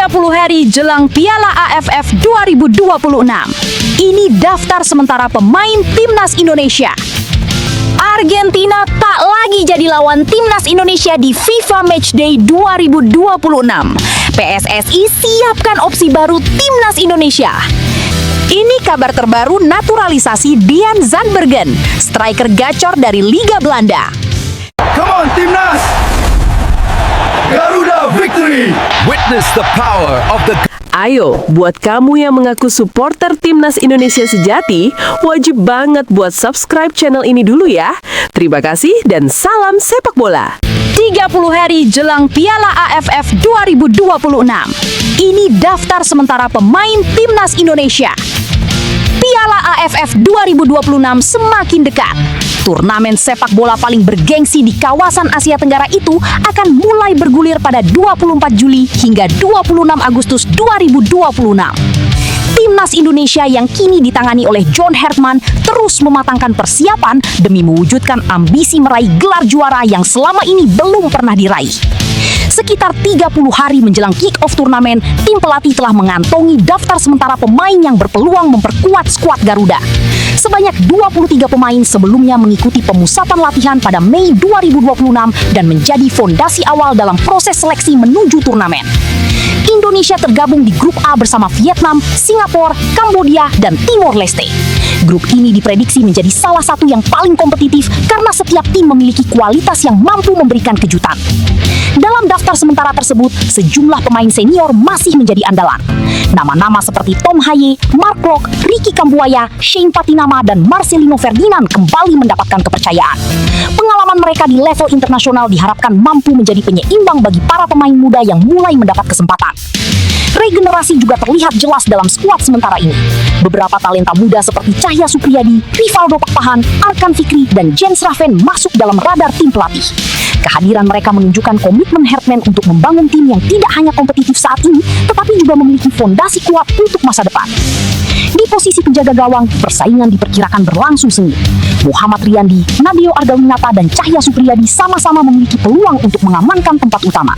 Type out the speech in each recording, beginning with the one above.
30 hari jelang Piala AFF 2026. Ini daftar sementara pemain Timnas Indonesia. Argentina tak lagi jadi lawan Timnas Indonesia di FIFA Matchday 2026. PSSI siapkan opsi baru Timnas Indonesia. Ini kabar terbaru naturalisasi Dean Zandbergen, striker gacor dari Liga Belanda. Come on, Timnas! Garuda victory! Witness the power of the... Ayo, buat kamu yang mengaku supporter Timnas Indonesia sejati, wajib banget buat subscribe channel ini dulu ya. Terima kasih dan salam sepak bola. 30 hari jelang Piala AFF 2026. Ini daftar sementara pemain Timnas Indonesia. Piala AFF 2026 semakin dekat. Turnamen sepak bola paling bergengsi di kawasan Asia Tenggara itu akan mulai bergulir pada 24 Juli hingga 26 Agustus 2026. Timnas Indonesia yang kini ditangani oleh John Hertman terus mematangkan persiapan demi mewujudkan ambisi meraih gelar juara yang selama ini belum pernah diraih. Sekitar 30 hari menjelang kick-off turnamen, tim pelatih telah mengantongi daftar sementara pemain yang berpeluang memperkuat skuad Garuda. Sebanyak 23 pemain sebelumnya mengikuti pemusatan latihan pada Mei 2026 dan menjadi fondasi awal dalam proses seleksi menuju turnamen. Indonesia tergabung di grup A bersama Vietnam, Singapura, Kambodia, dan Timor Leste. Grup ini diprediksi menjadi salah satu yang paling kompetitif karena setiap tim memiliki kualitas yang mampu memberikan kejutan. Dalam daftar sementara tersebut, sejumlah pemain senior masih menjadi andalan. Nama-nama seperti Tom Haye, Mark Klok, Ricky Kambuaya, Shane Patinama, dan Marcelino Ferdinand kembali mendapatkan kepercayaan. Pengalaman mereka di level internasional diharapkan mampu menjadi penyeimbang bagi para pemain muda yang mulai mendapat kesempatan. Regenerasi juga terlihat jelas dalam skuad sementara ini. Beberapa talenta muda seperti Cahya Supriyadi, Rivaldo Pakpahan, Arkan Fikri, dan Jens Raven masuk dalam radar tim pelatih. Kehadiran mereka menunjukkan komitmen Hertman untuk membangun tim yang tidak hanya kompetitif saat ini, tetapi juga memiliki fondasi kuat untuk masa depan. Di posisi penjaga gawang, persaingan diperkirakan berlangsung sengit. Muhammad Riyandi, Nadio Ardawinata, dan Cahya Supriyadi sama-sama memiliki peluang untuk mengamankan tempat utama.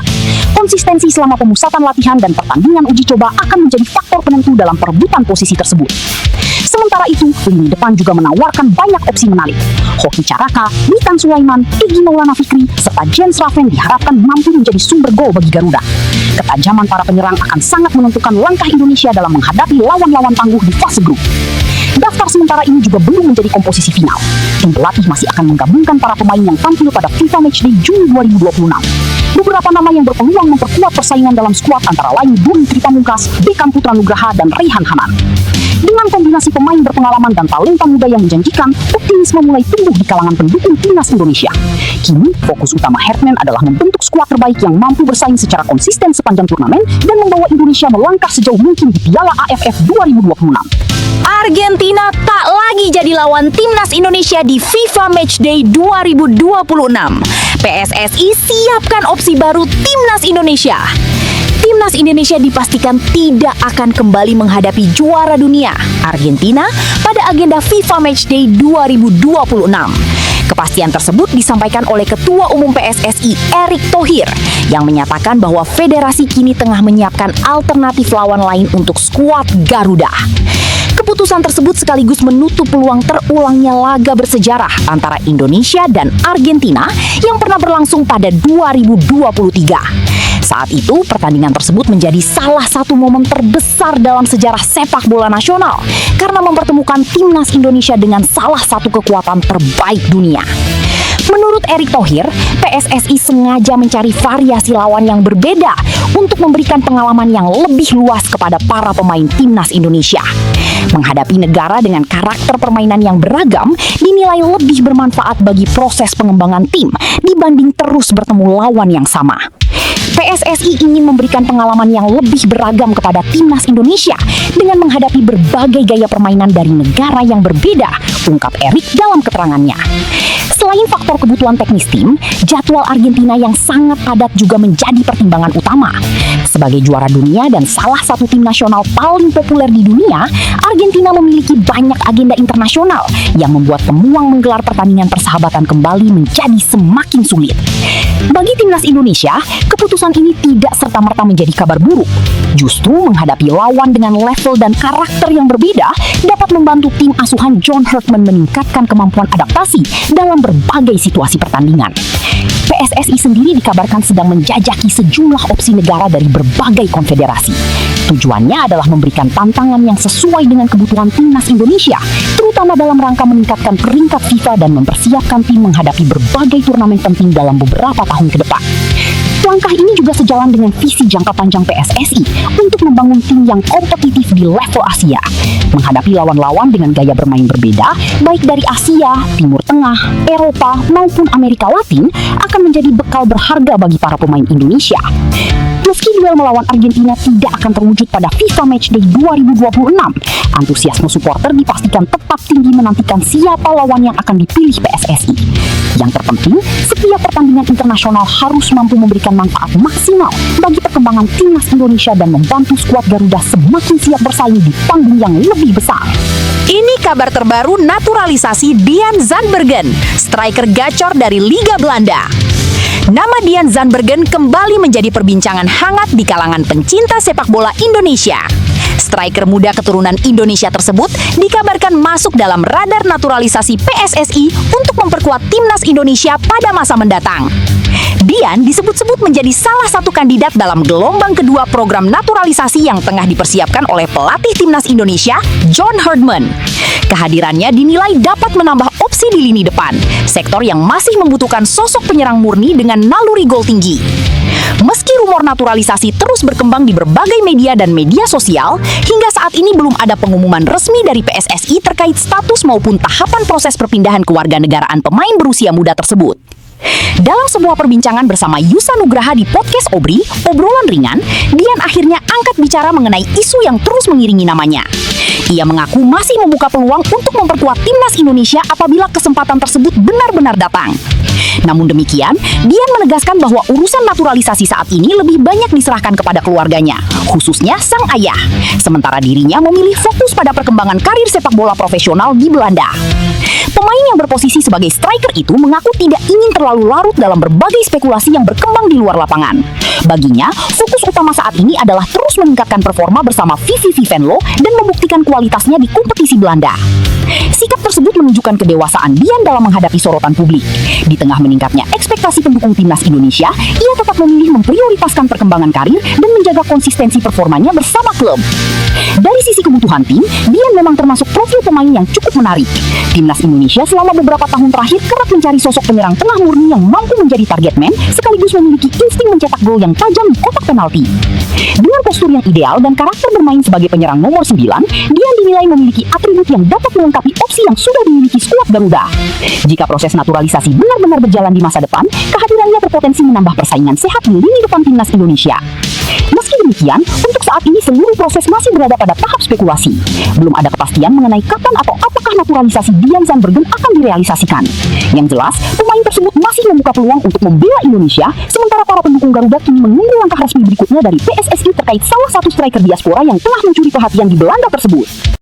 Konsistensi selama pemusatan latihan dan pertandingan uji coba akan menjadi faktor penentu dalam perebutan posisi tersebut. Sementara itu, lini depan juga menawarkan banyak opsi menarik. Hoki Caraka, Witan Sulaiman, Egy Maulana Fikri, serta Jens Raven diharapkan mampu menjadi sumber gol bagi Garuda. Ketajaman para penyerang akan sangat menentukan langkah Indonesia dalam menghadapi lawan-lawan tangguh di fase grup. Daftar sementara ini juga belum menjadi komposisi final. Tim pelatih masih akan menggabungkan para pemain yang tampil pada FIFA Matchday Juni 2026. Beberapa nama yang berpeluang memperkuat persaingan dalam skuad antara lain Budi Tripamungkas, Beckham Putra Nugraha, dan Raihan Hanan. Dengan kombinasi pemain berpengalaman dan talenta muda yang menjanjikan, optimisme mulai tumbuh di kalangan pendukung Timnas Indonesia. Kini, fokus utama Hertman adalah membentuk skuad terbaik yang mampu bersaing secara konsisten sepanjang turnamen dan membawa Indonesia melangkah sejauh mungkin di Piala AFF 2026. Argentina tak lagi jadi lawan Timnas Indonesia di FIFA Matchday 2026. PSSI siapkan opsi baru Timnas Indonesia. Timnas Indonesia dipastikan tidak akan kembali menghadapi juara dunia, Argentina, pada agenda FIFA Matchday 2026. Kepastian tersebut disampaikan oleh Ketua Umum PSSI, Erick Thohir, yang menyatakan bahwa federasi kini tengah menyiapkan alternatif lawan lain untuk skuad Garuda. Keputusan tersebut sekaligus menutup peluang terulangnya laga bersejarah antara Indonesia dan Argentina yang pernah berlangsung pada 2023. Saat itu, pertandingan tersebut menjadi salah satu momen terbesar dalam sejarah sepak bola nasional karena mempertemukan Timnas Indonesia dengan salah satu kekuatan terbaik dunia. Menurut Erick Thohir, PSSI sengaja mencari variasi lawan yang berbeda untuk memberikan pengalaman yang lebih luas kepada para pemain Timnas Indonesia. Menghadapi negara dengan karakter permainan yang beragam dinilai lebih bermanfaat bagi proses pengembangan tim dibanding terus bertemu lawan yang sama. PSSI ingin memberikan pengalaman yang lebih beragam kepada Timnas Indonesia dengan menghadapi berbagai gaya permainan dari negara yang berbeda, ungkap Erick dalam keterangannya. Selain faktor kebutuhan teknis tim, jadwal Argentina yang sangat padat juga menjadi pertimbangan utama. Sebagai juara dunia dan salah satu tim nasional paling populer di dunia, Argentina memiliki banyak agenda internasional yang membuat peluang menggelar pertandingan persahabatan kembali menjadi semakin sulit. Bagi timnas Indonesia, keputusan ini tidak serta-merta menjadi kabar buruk. Justru menghadapi lawan dengan level dan karakter yang berbeda dapat membantu tim asuhan John Herdman meningkatkan kemampuan adaptasi dalam berbagai situasi pertandingan. PSSI sendiri dikabarkan sedang menjajaki sejumlah opsi negara dari berbagai konfederasi. Tujuannya adalah memberikan tantangan yang sesuai dengan kebutuhan timnas Indonesia, terutama dalam rangka meningkatkan peringkat FIFA dan mempersiapkan tim menghadapi berbagai turnamen penting dalam beberapa tahun ke depan. Langkah ini juga sejalan dengan visi jangka panjang PSSI untuk membangun tim yang kompetitif di level Asia, menghadapi lawan-lawan dengan gaya bermain berbeda, baik dari Asia, Timur Tengah, Eropa, maupun Amerika Latin, akan menjadi bekal berharga bagi para pemain Indonesia. Meski duel melawan Argentina tidak akan terwujud pada FIFA Matchday 2026, antusiasme supporter dipastikan tetap tinggi menantikan siapa lawan yang akan dipilih PSSI. Yang terpenting, setiap pertandingan internasional harus mampu memberikan manfaat maksimal bagi perkembangan timnas Indonesia dan membantu skuad Garuda semakin siap bersaing di panggung yang lebih besar. Ini kabar terbaru naturalisasi Dian Zandbergen, striker gacor dari Liga Belanda. Nama Dian Zandbergen kembali menjadi perbincangan hangat di kalangan pencinta sepak bola Indonesia. Striker muda keturunan Indonesia tersebut dikabarkan masuk dalam radar naturalisasi PSSI untuk memperkuat timnas Indonesia pada masa mendatang. Dian disebut-sebut menjadi salah satu kandidat dalam gelombang kedua program naturalisasi yang tengah dipersiapkan oleh pelatih timnas Indonesia, John Herdman. Kehadirannya dinilai dapat menambah opsi di lini depan, sektor yang masih membutuhkan sosok penyerang murni dengan naluri gol tinggi. Meski rumor naturalisasi terus berkembang di berbagai media dan media sosial, hingga saat ini belum ada pengumuman resmi dari PSSI terkait status maupun tahapan proses perpindahan kewarganegaraan pemain berusia muda tersebut. Dalam sebuah perbincangan bersama Yusa Nugraha di podcast Obrolan Ringan, Dian akhirnya angkat bicara mengenai isu yang terus mengiringi namanya. Ia mengaku masih membuka peluang untuk memperkuat timnas Indonesia apabila kesempatan tersebut benar-benar datang. Namun demikian, Dian menegaskan bahwa urusan naturalisasi saat ini lebih banyak diserahkan kepada keluarganya, khususnya sang ayah. Sementara dirinya memilih fokus pada perkembangan karir sepak bola profesional di Belanda. Pemain yang berposisi sebagai striker itu mengaku tidak ingin terlalu larut dalam berbagai spekulasi yang berkembang di luar lapangan. Baginya, fokus utama saat ini adalah terus meningkatkan performa bersama VVV Venlo dan membuktikan kualitasnya di kompetisi Belanda. Sikap tersebut menunjukkan kedewasaan Dian dalam menghadapi sorotan publik. Di tengah meningkatnya ekspektasi pendukung timnas Indonesia, ia tetap memilih memprioritaskan perkembangan karir dan menjaga konsistensi performanya bersama klub. Dari sisi kebutuhan tim, Dian memang termasuk profil pemain yang cukup menarik. Timnas Indonesia selama beberapa tahun terakhir kerap mencari sosok penyerang tengah murni yang mampu menjadi target man sekaligus memiliki insting mencetak gol yang tajam di kotak penalti. Dengan postur yang ideal dan karakter bermain sebagai penyerang nomor 9, Dian dinilai memiliki atribut yang dapat melengkapi opsi yang sudah dimiliki skuad Garuda. Jika proses naturalisasi benar-benar berjalan di masa depan, kehadirannya berpotensi menambah persaingan sehat di lini depan timnas Indonesia. Meski demikian, untuk saat ini seluruh proses masih berada pada tahap spekulasi. Belum ada kepastian mengenai kapan atau apakah naturalisasi Dian Zandbergen akan direalisasikan. Yang jelas, pemain tersebut masih membuka peluang untuk membela Indonesia, sementara para pendukung Garuda kini menunggu langkah resmi berikutnya dari PSSI terkait salah satu striker diaspora yang telah mencuri perhatian di Belanda tersebut.